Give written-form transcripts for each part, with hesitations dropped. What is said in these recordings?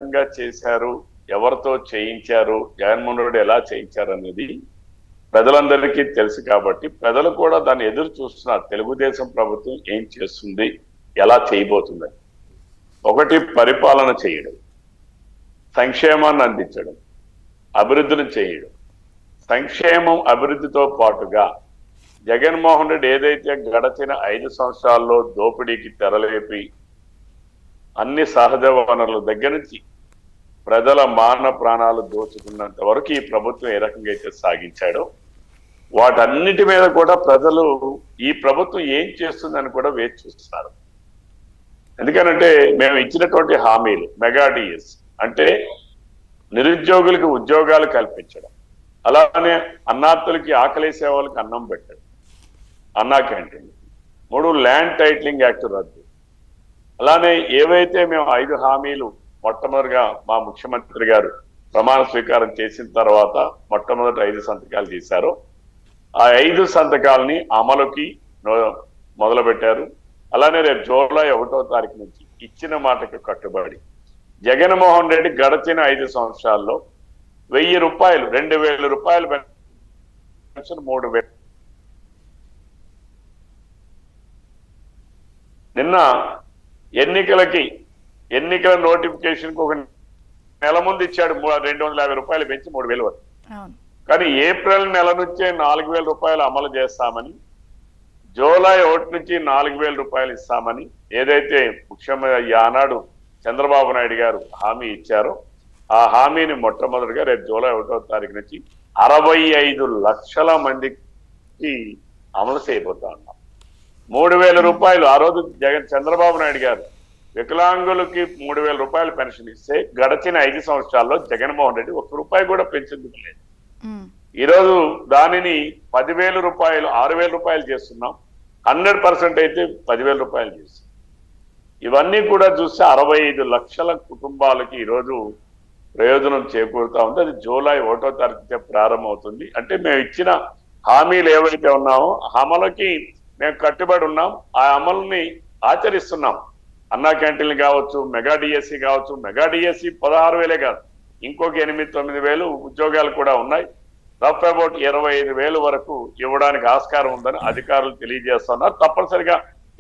రకంగా చేశారు, ఎవరితో చేయించారు, జగన్మోహన్ రెడ్డి ఎలా చేయించారు అనేది ప్రజలందరికీ తెలుసు కాబట్టి ప్రజలు కూడా దాన్ని ఎదురు చూస్తున్నారు. తెలుగుదేశం ప్రభుత్వం ఏం చేస్తుంది, ఎలా చేయబోతుందని. ఒకటి పరిపాలన చేయడం, సంక్షేమాన్ని అందించడం, అభివృద్ధిని చేయడం. సంక్షేమం అభివృద్ధితో పాటుగా జగన్మోహన్ రెడ్డి ఏదైతే గడచిన 5 సంవత్సరాల్లో దోపిడీకి తెరలేపి అన్ని సహజ వనరుల దగ్గర నుంచి ప్రజల మాన ప్రాణాలు దోచుకున్నంత వరకు ఈ ప్రభుత్వం ఏ రకంగా అయితే సాగించాడో వాటన్నిటి మీద కూడా ప్రజలు ఈ ప్రభుత్వం ఏం చేస్తుందని కూడా వేచి చూస్తున్నారు. ఎందుకనంటే మేము ఇచ్చినటువంటి హామీలు మెగా డిఎస్ అంటే నిరుద్యోగులకు ఉద్యోగాలు కల్పించడం, అలానే అన్నార్థులకి ఆకలేసే వాళ్ళకి అన్నం పెట్టడం, అన్నా క్యాంటీన్, 3 ల్యాండ్ టైటిలింగ్ యాక్ట్ రద్దు. అలానే ఏవైతే మేము 5 హామీలు మొట్టమొదటిగా మా ముఖ్యమంత్రి గారు ప్రమాణ స్వీకారం చేసిన తర్వాత మొట్టమొదటి 5 సంతకాలు చేశారో ఆ 5 సంతకాలని అమలుకి మొదలుపెట్టారు. అలానే రేపు జూలై 1వ తారీఖు నుంచి ఇచ్చిన మాటకు కట్టుబడి జగన్మోహన్ రెడ్డి గడచిన 5 సంవత్సరాల్లో 1000 రూపాయలు 2000 రూపాయలు పెన్షన్ 3000. నిన్న ఎన్నికల నోటిఫికేషన్కి ఒక నెల ముందు ఇచ్చాడు 250 రూపాయలు పెంచి 3000 వరకు. కానీ ఏప్రిల్ నెల నుంచే 4000 రూపాయలు అమలు చేస్తామని, జూలై 1 నుంచి 4000 రూపాయలు ఇస్తామని ఏదైతే ముఖ్యమంత్రి ఆనాడు చంద్రబాబు నాయుడు గారు హామీ ఇచ్చారో ఆ హామీని మొట్టమొదటిగా రేపు జూలై 1వ తారీఖు నుంచి 65 లక్షల మందికి అమలు చేయబోతా ఉన్నాం. 3000 రూపాయలు ఆ రోజు చంద్రబాబు నాయుడు గారు వికలాంగులకి 3000 రూపాయలు పెన్షన్ ఇస్తే గడచిన 5 సంవత్సరాల్లో జగన్మోహన్ రెడ్డి 1 రూపాయి కూడా పెంచేందుకు లేదు. ఈరోజు దానిని 10,000 రూపాయలు 6,000 రూపాయలు చేస్తున్నాం. 100% అయితే 10,000 రూపాయలు చేస్తున్నాం. ఇవన్నీ కూడా చూస్తే 65 లక్షల కుటుంబాలకి ఈరోజు ప్రయోజనం చేకూరుతా ఉంది. అది జూలై 1వ తారీఖు ప్రారంభమవుతుంది. అంటే మేము ఇచ్చిన హామీలు ఏవైతే ఉన్నామో అమలుకి మేము కట్టుబడి ఉన్నాం. ఆ అమలుని ఆచరిస్తున్నాం. అన్నా క్యాంటీన్లు కావచ్చు, మెగా డిఎస్సి కావచ్చు. మెగా డిఎస్సి 16,000 కాదు, ఇంకొక 8-9,000 ఉద్యోగాలు కూడా ఉన్నాయి. రఫ్ అబౌట్ 25,000 వరకు ఇవ్వడానికి ఆస్కారం ఉందని అధికారులు తెలియజేస్తున్నారు. తప్పనిసరిగా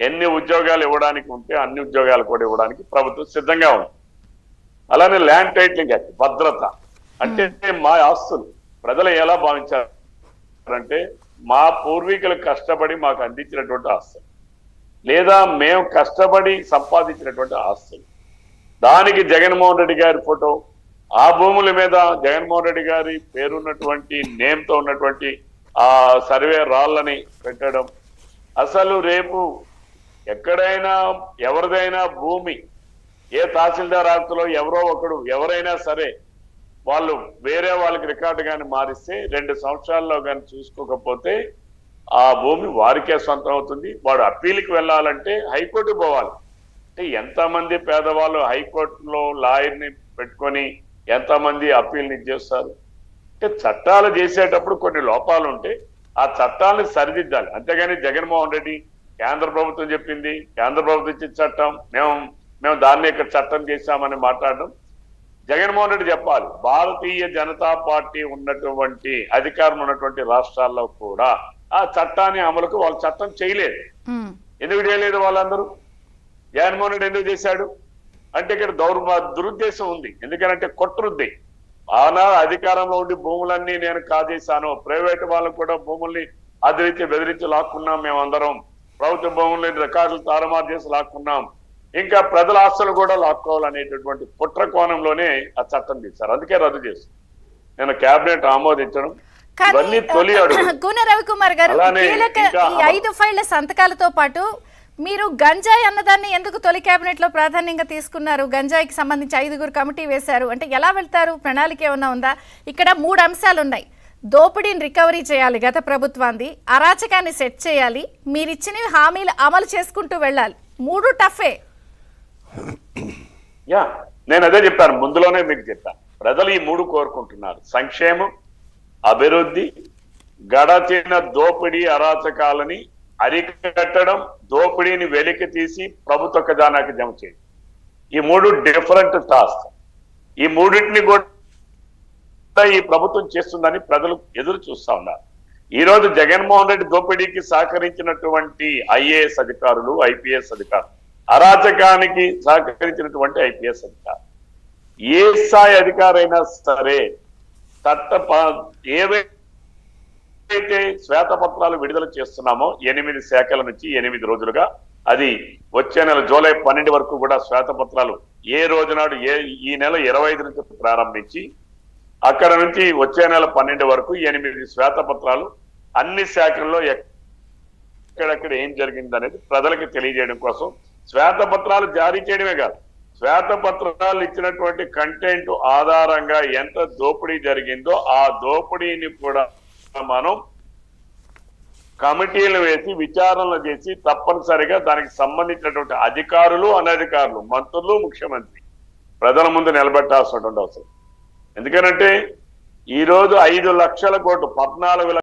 ఎన్ని ఉద్యోగాలు ఇవ్వడానికి ఉంటే అన్ని ఉద్యోగాలు కూడా ఇవ్వడానికి ప్రభుత్వం సిద్ధంగా ఉంది. అలానే ల్యాండ్ టైటిలింగ్ యాక్ట్ భద్రత అంటే మా ఆస్తులు ప్రజలు ఎలా భావించారంటే మా పూర్వీకులు కష్టపడి మాకు అందించినటువంటి ఆస్తులు లేదా మేము కష్టపడి సంపాదించినటువంటి ఆస్తులు, దానికి జగన్మోహన్ రెడ్డి గారి ఫోటో, ఆ భూముల మీద జగన్మోహన్ రెడ్డి గారి పేరున్నటువంటి నేమ్తో ఉన్నటువంటి ఆ సర్వే రాళ్ళని పెట్టడం. అసలు రేపు ఎక్కడైనా ఎవరిదైనా భూమి ఏ తహసీల్దార్ ఆఫీసులో ఎవరో ఒకడు ఎవరైనా సరే వాళ్ళు వేరే వాళ్ళకి రికార్డు కానీ మారిస్తే 2 సంవత్సరాల్లో కానీ చూసుకోకపోతే ఆ భూమి వారికే సొంతం అవుతుంది. వాడు అప్పీల్కి వెళ్ళాలంటే హైకోర్టు పోవాలి. అంటే ఎంతమంది పేదవాళ్ళు హైకోర్టులో లాయర్ని పెట్టుకొని ఎంతమంది అప్పీల్ని చేస్తారు. అంటే చట్టాలు చేసేటప్పుడు కొన్ని లోపాలు ఉంటే ఆ చట్టాలను సరిదిద్దాలి. అంతేగాని జగన్మోహన్ రెడ్డి కేంద్ర ప్రభుత్వం చెప్పింది, కేంద్ర ప్రభుత్వం ఇచ్చిన చట్టం మేము దాన్ని ఇక్కడ చట్టం చేశామని మాట్లాడడం. జగన్మోహన్ రెడ్డి చెప్పాలి, భారతీయ జనతా పార్టీ ఉన్నటువంటి అధికారం ఉన్నటువంటి రాష్ట్రాల్లో కూడా ఆ చట్టాన్ని అమలుకు వాళ్ళు చట్టం చేయలేదు. ఎందుకు చేయలేదు? వాళ్ళందరూ జగన్మోహన్ రెడ్డి ఎందుకు చేశాడు అంటే ఇక్కడ దురుద్దేశం ఉంది. ఎందుకంటే కొట్టురుద్ది. ఆనాడు అధికారంలో ఉండి భూములన్నీ నేను కాజేశాను, ప్రైవేట్ వాళ్ళకు కూడా భూముల్ని బెదిరించి లాక్కున్నాం, మేమందరం ప్రభుత్వ భూముల్ని రికార్డులు తారుమారు చేసి లాక్కున్నాం, ఇంకా ప్రజల ఆస్తులు కూడా లాక్కోవాలనేటటువంటి కుట్ర కోణంలోనే ఆ చట్టం తీశారు. అందుకే రద్దు చేశారు. నేను కేబినెట్ ఆమోదించడం ఇవన్నీ తొలి అడుగు. కూన రవికుమార్ గారు, కీలక ఈ 5 ఫైళ్ల సంతకాలతో పాటు మీరు గంజాయి అన్నదాన్ని ఎందుకు తొలి కేబినెట్ లో ప్రాధాన్యంగా తీసుకున్నారు? గంజాయికి సంబంధించి 5గురు కమిటీ వేశారు అంటే ఎలా వెళ్తారు? ప్రణాళిక ఏమన్నా ఉందా? ఇక్కడ 3 అంశాలు ఉన్నాయి. దోపిడీని రికవరీ చేయాలి గత ప్రభుత్వాన్ని, అరాచకాన్ని సెట్ చేయాలి, మీరిచ్చిన హామీలు అమలు చేసుకుంటూ వెళ్ళాలి. 3 టఫే. నేను అదే చెప్పాను, ముందులోనే మీకు చెప్పాను. ప్రజలు ఈ 3 కోరుకుంటున్నారు: సంక్షేమం, అభివృద్ధి, గడచిన దోపిడీ అరాచకాలని అరికట్టడం, దోపిడీని వెలికి తీసి ప్రభుత్వ ఖజానాకి జమ చేయడం. ఈ 3 డిఫరెంట్ టాస్క్. ఈ మూడింటిని కూడా ఈ ప్రభుత్వం చేస్తుందని ప్రజలు ఎదురు చూస్తా ఉన్నారు. ఈ రోజు జగన్మోహన్ రెడ్డి దోపిడీకి సహకరించినటువంటి ఐఏఎస్ అధికారులు, ఐపీఎస్ అధికారులు, అరాచకానికి సహకరించినటువంటి ఐపీఎస్ అధికారులు, ఏ స్థాయి అధికారైనా సరే ఏవైతే శ్వేతపత్రాలు విడుదల చేస్తున్నామో 8 శాఖల నుంచి 8 రోజులుగా, అది వచ్చే నెల జూలై 12 వరకు కూడా శ్వేతపత్రాలు ఏ రోజు నాడు ఈ నెల 25 నుంచి ప్రారంభించి అక్కడ నుంచి వచ్చే నెల 12 వరకు 8 శ్వేతపత్రాలు అన్ని శాఖల్లో ఎక్కడెక్కడ ఏం జరిగింది అనేది ప్రజలకు తెలియజేయడం కోసం శ్వేతపత్రాలు జారీ చేయడమే కాదు, శ్వేతపత్రాలు ఇచ్చినటువంటి కంటెంట్ ఆధారంగా ఎంత దోపిడీ జరిగిందో ఆ దోపిడీని కూడా మనం కమిటీలు వేసి విచారణలు చేసి తప్పనిసరిగా దానికి సంబంధించినటువంటి అధికారులు, అనధికారులు, మంత్రులు, ముఖ్యమంత్రి ప్రజల ముందు నిలబెట్టాల్సినటువంటి అవసరం. ఎందుకనంటే ఈ రోజు 5 లక్షల కోట్లు 14